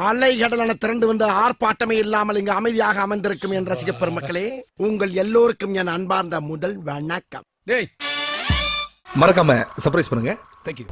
அலைகடலான திரண்டு வந்து ஆர்ப்பாட்டமே இல்லாமல் இங்கு அமைதியாக அமர்ந்திருக்கும் என் ரசிக பெருமக்களே, உங்கள் எல்லோருக்கும் என் அன்பார்ந்த முதல் வணக்கம். டேய் மறக்காம சர்ப்ரைஸ் பண்ணுங்க. தேங்க்யூ.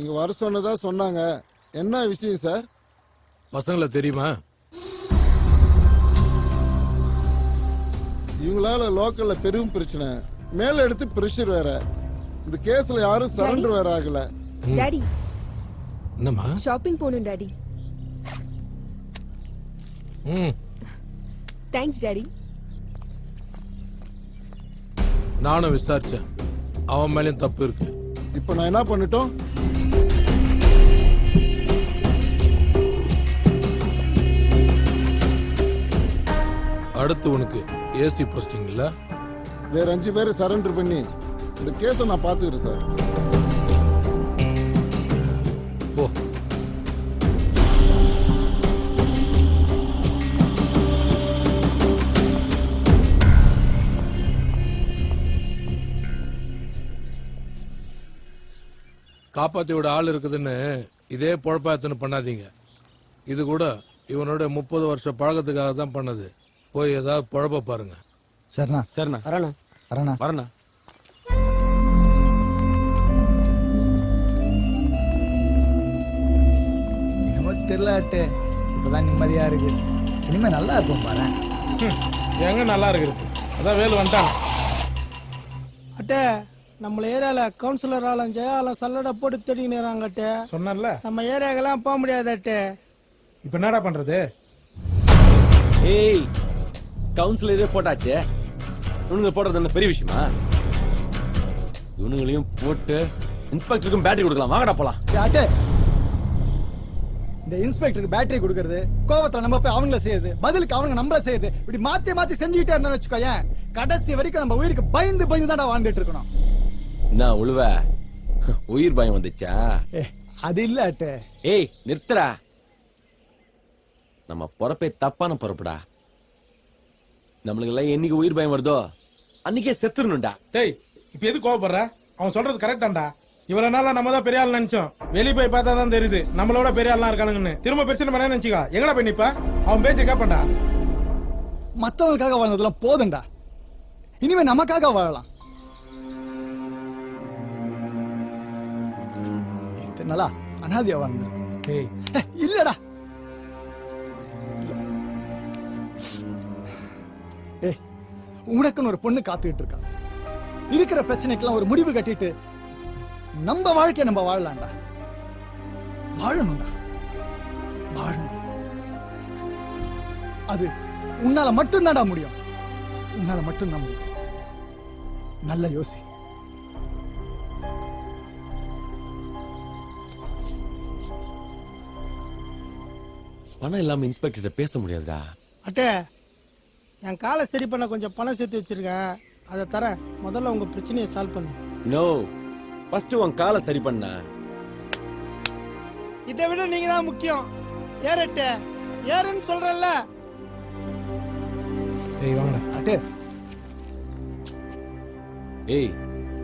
இங்க வர சொன்னதா சொன்னாங்க. என்ன விஷயம் சார்? பசங்கள தெரியுமா? இவங்களால லோக்கல்ல பெரும் பிரச்சனை, மேல எடுத்து பிரஷர் வேற. இந்த கேஸ்ல யாரும் சரண்டர் வேற ஆகல. டாடி என்னம்மா? ஷாப்பிங் போணும் டாடி. Thanks daddy. நானும் விசாரிச்சேன், அவன் மேலயும் தப்பு இருக்கு. இப்ப நான் என்ன பண்ணிட்டோம்? அடுத்து உனக்கு ஏசி போஸ்டிங் இல்ல? வேற 5 பேரை சரண்டர் பண்ணி இந்த கேஸை நான் பாத்துக்கிறேன் சார். போ. காப்பாத்தி விட ஆள் இருக்குதுன்னு இதே பொழப்பாத்தனை பண்ணாதீங்க. இது கூட இவனோட 30 வருஷ பழக்கத்துக்காக தான் பண்ணது. போய் ஏதாவது பொழப்ப பாருங்க. சரிண்ணா. சரிண்ணா. வரண்ணா. வரண்ணா. வரண்ணா. என்னமோ தெரியலாட்டு, இப்பதான் நிம்மதியா இருக்கு. இனிமே நல்லா இருக்கும் பாரு. எங்க நல்லா இருக்குது, அதான் வேலு வந்துட்டாங்க. அட்டே, நம்ம ஏரியால கவுன்சிலர் ஆளும் ஜெயாலும் சல்லடை போட்டு தேடிக்கிறாங்க அட்டே. சொன்னல நம்ம ஏரியாக்கெல்லாம் போக முடியாது அட்டே. இப்ப என்னடா பண்றது? ஏய், கவுன்சிலரே போட்டாச்சே, இவனுங்க போடுறது என்ன பெரிய விஷயமா? இவனுங்களையும் போட்டு இன்ஸ்பெக்டருக்கும் பேட்டரி கொடுக்கலாம். வாங்கடா போலாம். அட்டே, இந்த இன்ஸ்பெக்டருக்கு பேட்டரி கொடுக்கறது, கோவத்துல நம்ம போய் அவங்கள செய்யுது, பதிலுக்கு அவங்க நம்மள செய்யுது, இப்படி மாத்தி மாத்தி செஞ்சுக்கிட்டே இருந்தா வச்சுக்கோயேன், கடைசி வரைக்கும் நம்ம உயிருக்கு பயந்து பயந்து தான் வாழ்ந்துட்டு இருக்கணும். என்ன உழுவ, உயிர் பயம் வந்துச்சா? அது இல்ல அட்டே. ஏய் நிறுத்துறா, நம்ம பொறப்பே தப்பான பொறப்புடா. நம்மளுக்கு எல்லாம் என்னைக்கு உயிர் பயம் வருதோ அன்னைக்கே செத்துறணும்டா. டேய், இப்ப எது கோவப்படுற? அவன் சொல்றது கரெக்ட் தான்டா. இவ்வளவு நாளா நம்ம தான் பெரிய ஆள் நினைச்சோம். வெளியே போய் பார்த்தா தான் தெரியுது நம்மளோட பெரிய ஆள்லாம் இருக்கானுங்கன்னு. திரும்ப பிரச்சனை பண்ண நினைச்சுக்கா, எங்கடா போய் நிப்ப? அவன் பேச்ச கேப்பண்டா. மத்தவங்களுக்காக வாழ்ந்ததெல்லாம் போதும்டா, இனிமே நமக்காக வாழலாம். நல்லா அனாதியா வாழ்ந்து இல்லடா. ஏய், உனக்குன்னு ஒரு பொண்ணு காத்துக்கிட்டு இருக்கா. இருக்கிற பிரச்சனைக்கெல்லாம் ஒரு முடிவு கட்டிட்டு நம்ம வாழ்க்கைய நம்ம வாழலாம்டா. வாழணும்டா, வாழணும். அது உன்னால மட்டும்தான்டா முடியும். உன்னால மட்டும்தான் முடியும். நல்ல யோசி. பணம் இல்லாம இன்ஸ்பெக்டர் பேச முடியாதுடா. அட்டே, என் காலை சரி பண்ண கொஞ்சம் பணம் சேர்த்து வச்சிருக்கேன், அதை தர. முதல்ல உங்க பிரச்சனையை சால்வ் பண்ணு. நோ, ஃபர்ஸ்ட் உன் காலை சரி பண்ண. இதை விட நீங்க தான் முக்கியம். ஏறட்டே, ஏறுன்னு சொல்றல்ல. அட்டே, ஏய்,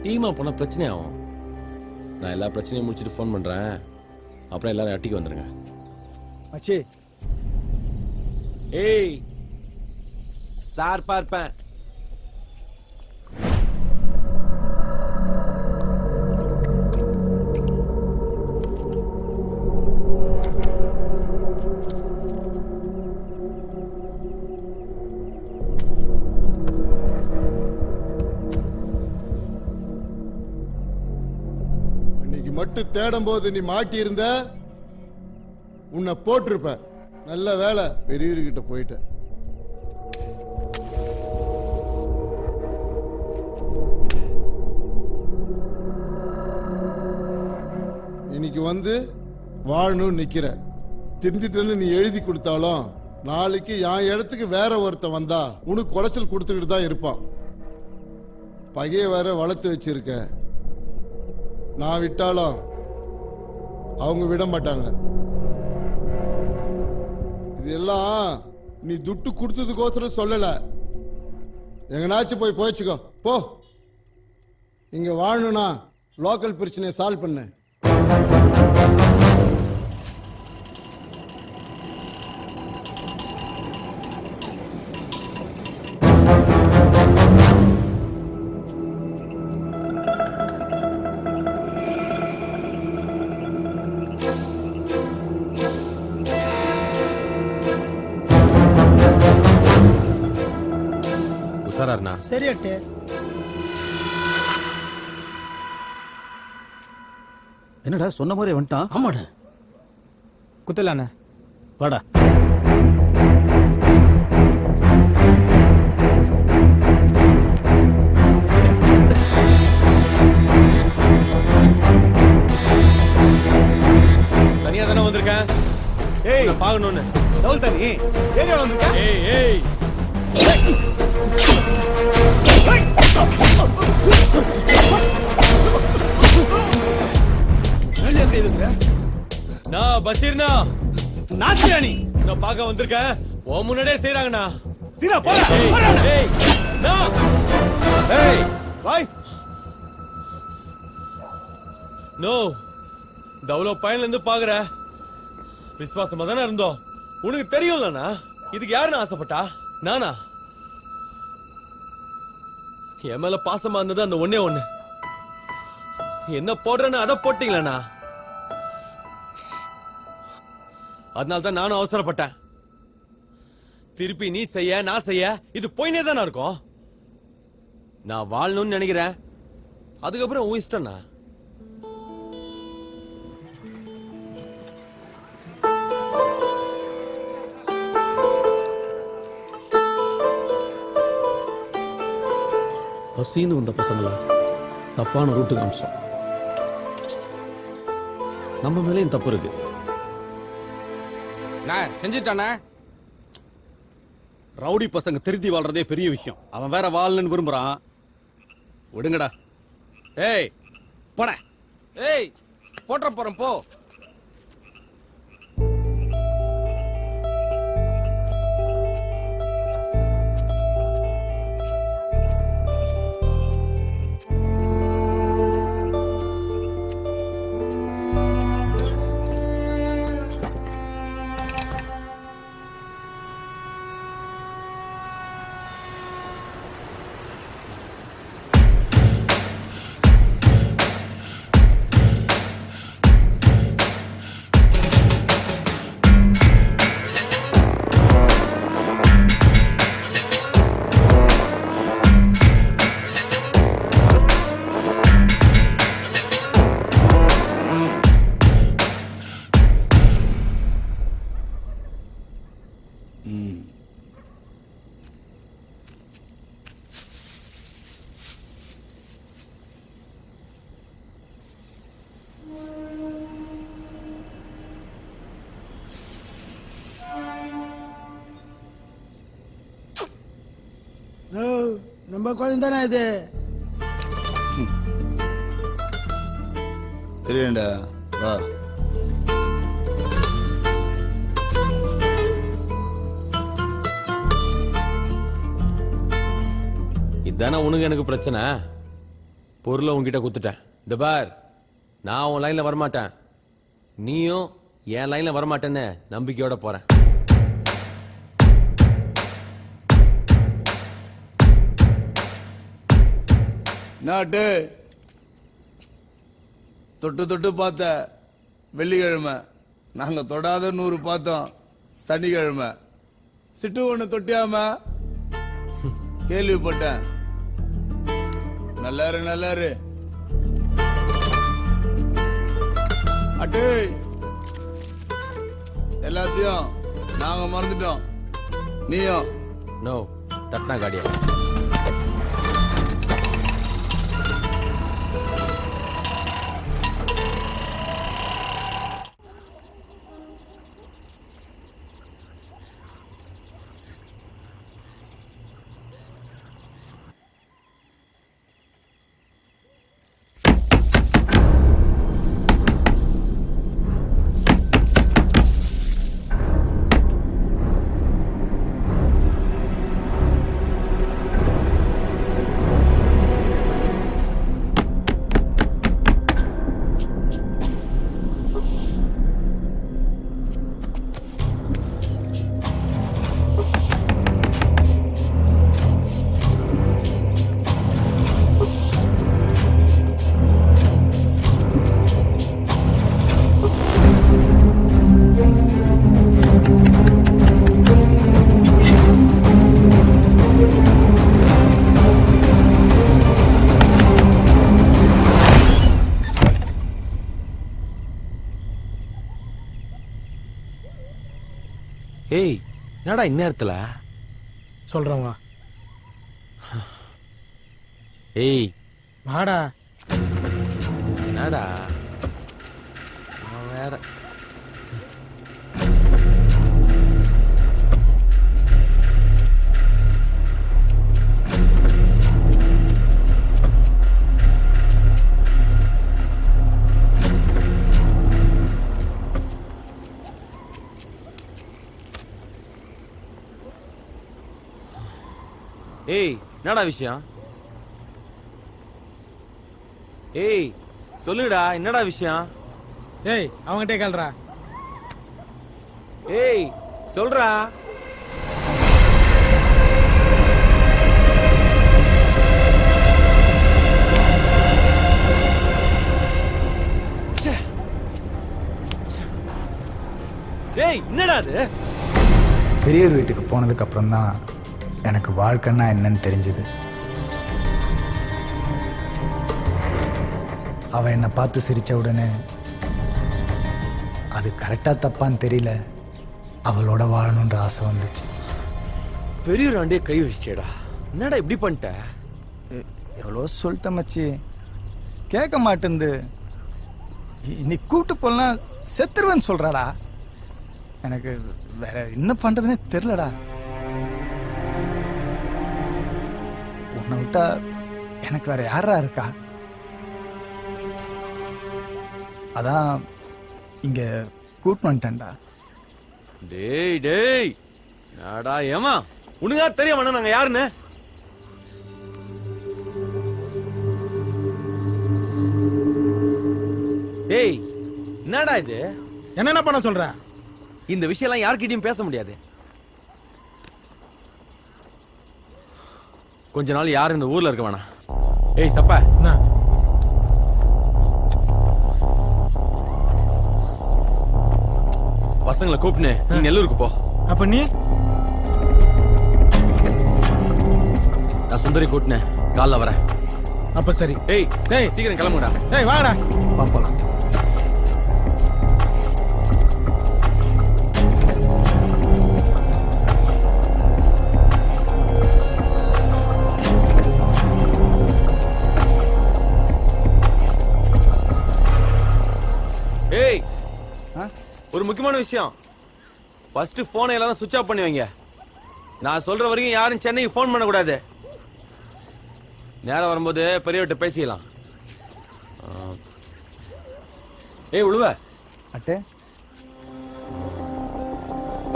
டீமா போனா பிரச்சனை ஆகும். நான் எல்லா பிரச்சனையும் முடிச்சிட்டு ஃபோன் பண்றேன், அப்புறம் எல்லாரும் அட்டிக்கு வந்துருங்க. மச்சி. ஏய், சார் பார்ப்பேன். இன்னைக்கு மட்டும் தேடும் போது நீ மாட்டி இருந்த, உன்னை போட்டிருப்ப. நல்ல வேலை பெரியவர்கிட்ட போயிட்ட. இன்னைக்கு வந்து வாழணும் நிக்கிற. திருந்திட்டு நீ எழுதி கொடுத்தாலும் நாளைக்கு என் இடத்துக்கு வேற ஒருத்தன் வந்தா உனக்கு குலைச்சல் கொடுத்துக்கிட்டு தான் இருப்பான். பகைய வேற வளர்த்து வச்சிருக்க. நான் விட்டாலும் அவங்க விட மாட்டாங்க. இதெல்லாம் நீ துட்டு கொடுத்ததுக்கோசரம் சொல்லல. எங்கனாச்சும் போய் போய்ச்சுக்கோ போ. இங்க வாழணும்னா லோக்கல் பிரச்சனையை சால்வ் பண்ணு. உஷாராருண்ணா. சரி அட்டே. என்னடா சொன்ன மாதிரி வந்துட்டான். ஆமாடா. குத்தலாண்ணே வாடா. தனியா தானே வந்திருக்கேன். ஏய் பாக்கணும்னு டவுல் தனி ஏரியாவில் வந்துருக்க. ஏய் ஏய் நான் பஷீர்னா நாச்சியானி நான் பார்க்க வந்திருக்கேன். உன் முன்னாடியே செய்யறாங்கண்ணா. சீனா போடா. ஏய் நான் ஏய் பாய் நோ தவளோ பையன்ல இருந்து பாக்குற விசுவாசமா தானே இருந்தோம். உனக்கு தெரியும்லண்ணா இதுக்கு யாருன்னு ஆசைப்பட்டா? நானா? என் மேல பாசமா இருந்தது அந்த ஒண்ணே ஒண்ணு. என்ன போடுறேன்னு அதை போட்டீங்களண்ணா. அதனால தான் நானும் அவசரப்பட்டேன். திருப்பி நீ செய்ய நான் செய்ய இது போயினே தானே இருக்கும். நான் வாழணும்னு நினைக்கிறேன். அதுக்கப்புறம் உன் இஷ்டம்ண்ணா. பசின்னு வந்த பசங்கள தப்பான ரூட்டுக்கு அம்சம். நம்ம மேலேயும் தப்பு இருக்கு. செஞ்சுட்டானே. ரவுடி பசங்க திருத்தி வாழ்றதே பெரிய விஷயம். அவன் வேற வாழணும்னு விரும்புறான். விடுங்கடா. ஏய் போட. ஏய் போட்ட போறோம் போ. நம்ம குழந்தை தானே இது. தெரியும்டா. வா. இதானே உனக்கு எனக்கு பிரச்சனை. பொருளை உன்கிட்ட குத்துட்டேன். இந்த பார், நான் உன் லைன்ல வரமாட்டேன். நீயும் என் லைன்ல வரமாட்டேன்னு நம்பிக்கையோட போறேன். நாட்டு தொட்டு தொட்டு பார்த்த வெள்ளிக்கிழமை, நாங்க தொடாத 100 பார்த்தோம் சனிக்கிழமை. சிட்டு ஒண்ணு தொட்டியாம கேள்விப்பட்டேன். நல்லாரு நல்லாரு. அட்டு எல்லாத்தையும் நாங்க மறந்துட்டோம். நீயும் நோ தட்னா காடியா. ஏய் என்னடா இந்நேரத்துல சொல்றேன் வா. ஏய் வாடா. என்னடா அவன் வேற ஏய் என்னடா விஷயம்? ஏய் சொல்லுடா என்னடா விஷயம்? ஏய் அவங்ககிட்டே கேள்றா. ஏய் சொல்றா. ஏய் என்னடா அது? பெரியவர் வீட்டுக்கு போனதுக்கு அப்புறம் தான் எனக்கு வாழ்க்கைன்னா என்னன்னு தெரிஞ்சது. அவ என்னை பார்த்து சிரிச்ச உடனே அது கரெக்டா தப்பான்னு தெரியல, அவளோட வாழணுன்ற ஆசை வந்துச்சு. பெரிய ஆண்டே கை வச்சிட்டேடா. என்னடா இப்படி பண்ணிட்ட? எவ்வளோ சொல்லிட்ட மச்சி, கேட்க மாட்டேந்து. நீ கூட்டு போலாம் செத்துருவேன்னு சொல்றாடா. எனக்கு வேற என்ன பண்றதுன்னே தெரியலடா. உன்னை விட்டா எனக்கு வேற யாரா இருக்கா? அதான் இங்க கூட்டு வந்துட்டேன்டா. டேய் டேய் நாடா ஏமா உனக்கா தெரியும் நாங்க யாருன்னு? டேய் என்னடா இது? என்னென்ன பண்ண சொல்ற? இந்த விஷயம் எல்லாம் யார்கிட்டயும் பேச முடியாது. கொஞ்ச நாள் யாரும் இந்த ஊர்ல இருக்க வேணாம். ஏய் சப்பா என்ன? பசங்களை கூப்பிட்டு நீ நெல்லூருக்கு போ. அப்ப நீ? நான் சுந்தரி கூட்டினேன், காலைல வரேன். அப்ப சரி. ஏய் டேய் சீக்கிரம் கிளம்புடா. டேய் வாடா. பாப்பலாம். ஏய் ஒரு முக்கியமான விஷயம். ஃபர்ஸ்ட் போனை எல்லாரும் சுவிட்ச் ஆஃப் பண்ணி வைங்க. நான் சொல்ற வரைக்கும் யாரும் சென்னைக்கு போன் பண்ண கூடாது. நேரம் வரும்போது பெரியவர்கிட்ட பேசிக்கலாம். ஏய் உழுவ அட்டே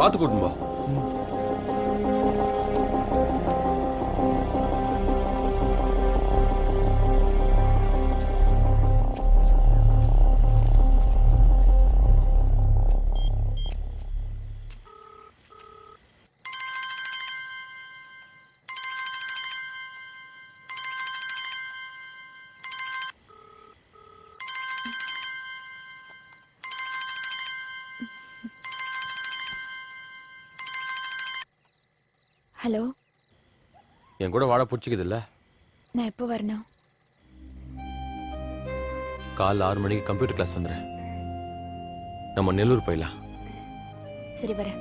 பார்த்து கூட்டும் போ. ஹலோ, என் கூட வாழ பிடிச்சிக்குது இல்ல? நான் எப்போ வரணும்? காலைல 6 மணிக்கு கம்ப்யூட்டர் கிளாஸ் வந்துடுறேன். நம்ம நெல்லூர் போயிடலாம். சரி வரேன்.